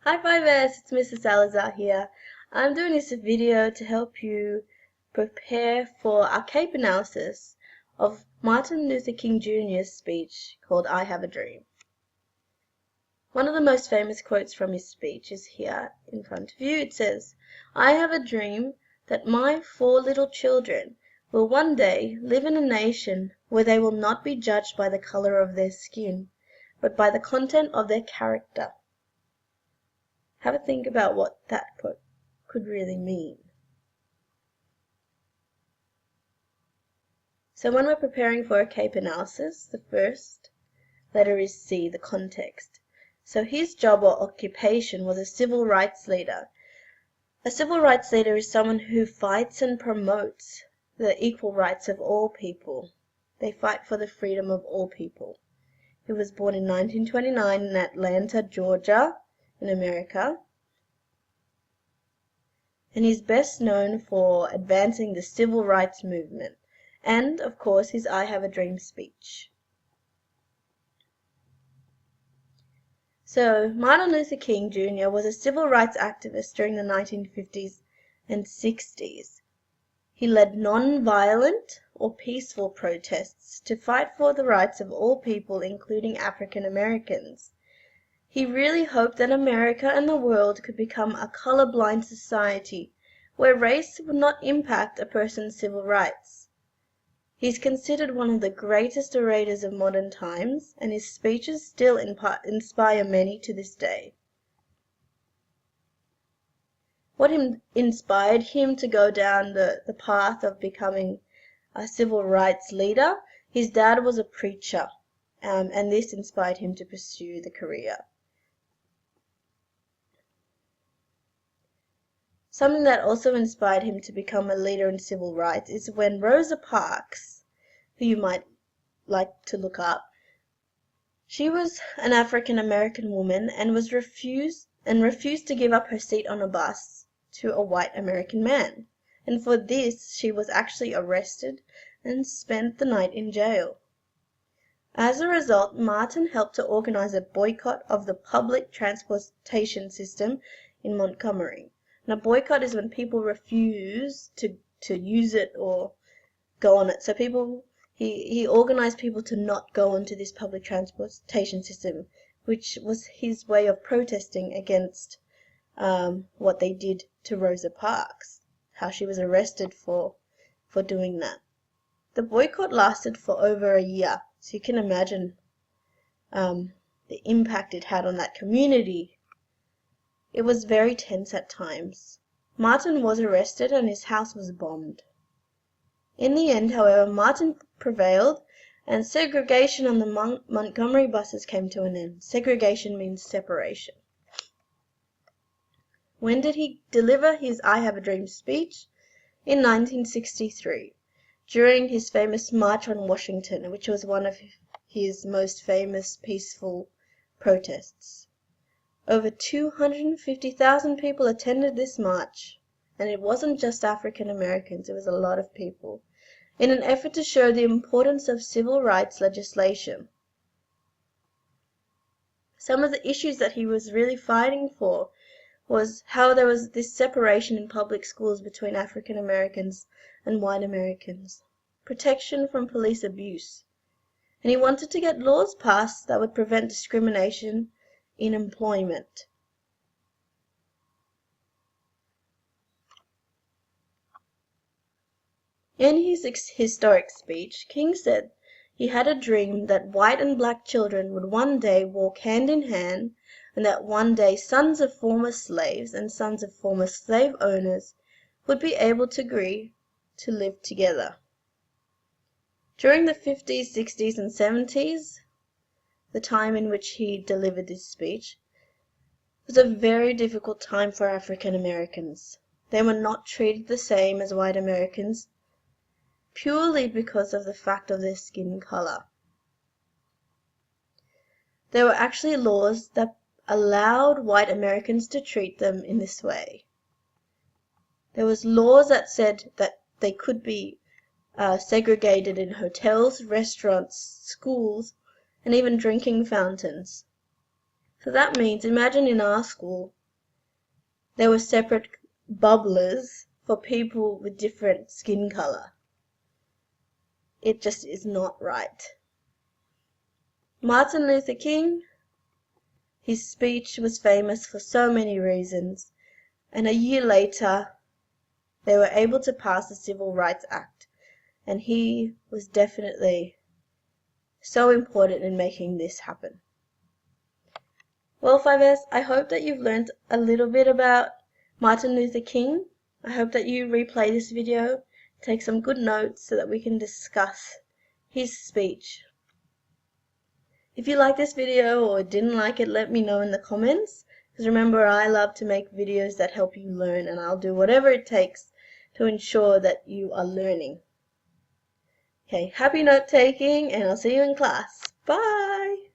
Hi Fivers, it's Mr. Salazar here. I'm doing this video to help you prepare for our CAPE analysis of Martin Luther King Jr.'s speech called I Have a Dream. One of the most famous quotes from his speech is here in front of you. It says, "I have a dream that my 4 little children will one day live in a nation where they will not be judged by the color of their skin, but by the content of their character." Have a think about what that could really mean. So when we're preparing for a CAPE analysis, the first letter is C, the context. So his job or occupation was a civil rights leader. A civil rights leader is someone who fights and promotes the equal rights of all people. They fight for the freedom of all people. He was born in 1929 in Atlanta, Georgia, in America. And he's best known for advancing the civil rights movement and, of course, his I Have a Dream speech. So, Martin Luther King Jr. was a civil rights activist during the 1950s and 60s. He led non-violent or peaceful protests to fight for the rights of all people, including African Americans. He really hoped that America and the world could become a colorblind society where race would not impact a person's civil rights. He is considered one of the greatest orators of modern times, and his speeches still inspire many to this day. What inspired him to go down the path of becoming a civil rights leader? His dad was a preacher, and this inspired him to pursue the career. Something that also inspired him to become a leader in civil rights is when Rosa Parks, who you might like to look up, she was an African American woman and refused to give up her seat on a bus to a white American man. And for this she was actually arrested and spent the night in jail. As a result, Martin helped to organize a boycott of the public transportation system in Montgomery. Now, boycott is when people refuse to use it or go on it. So he organized people to not go onto this public transportation system, which was his way of protesting against what they did to Rosa Parks, how she was arrested for doing that. The boycott lasted for over a year, so you can imagine the impact it had on that community. It was very tense at times. Martin was arrested and his house was bombed. In the end, however, Martin prevailed and segregation on the Montgomery buses came to an end. Segregation means separation. When did he deliver his I Have a Dream speech? In 1963, during his famous March on Washington, which was one of his most famous peaceful protests. Over 250,000 people attended this march, and it wasn't just African Americans, it was a lot of people, in an effort to show the importance of civil rights legislation. Some of the issues that he was really fighting for was how there was this separation in public schools between African Americans and white Americans, protection from police abuse, and he wanted to get laws passed that would prevent discrimination in employment. In his historic speech, King said he had a dream that white and black children would one day walk hand in hand, and that one day sons of former slaves and sons of former slave owners would be able to agree to live together. During the 50s, 60s, and 70s, the time in which he delivered this speech, was a very difficult time for African Americans. They were not treated the same as white Americans, purely because of the fact of their skin color. There were actually laws that allowed white Americans to treat them in this way. There was laws that said that they could be segregated in hotels, restaurants, schools, and even drinking fountains. So that means, imagine in our school, there were separate bubblers for people with different skin color. It just is not right. Martin Luther King, his speech was famous for so many reasons, and a year later they were able to pass the Civil Rights Act, and he was definitely so important in making this happen. Well, 5S, I hope that you've learned a little bit about Martin Luther King. I hope that you replay this video, take some good notes so that we can discuss his speech. If you like this video or didn't like it, let me know in the comments, because remember, I love to make videos that help you learn, and I'll do whatever it takes to ensure that you are learning. Okay, happy note taking, and I'll see you in class. Bye!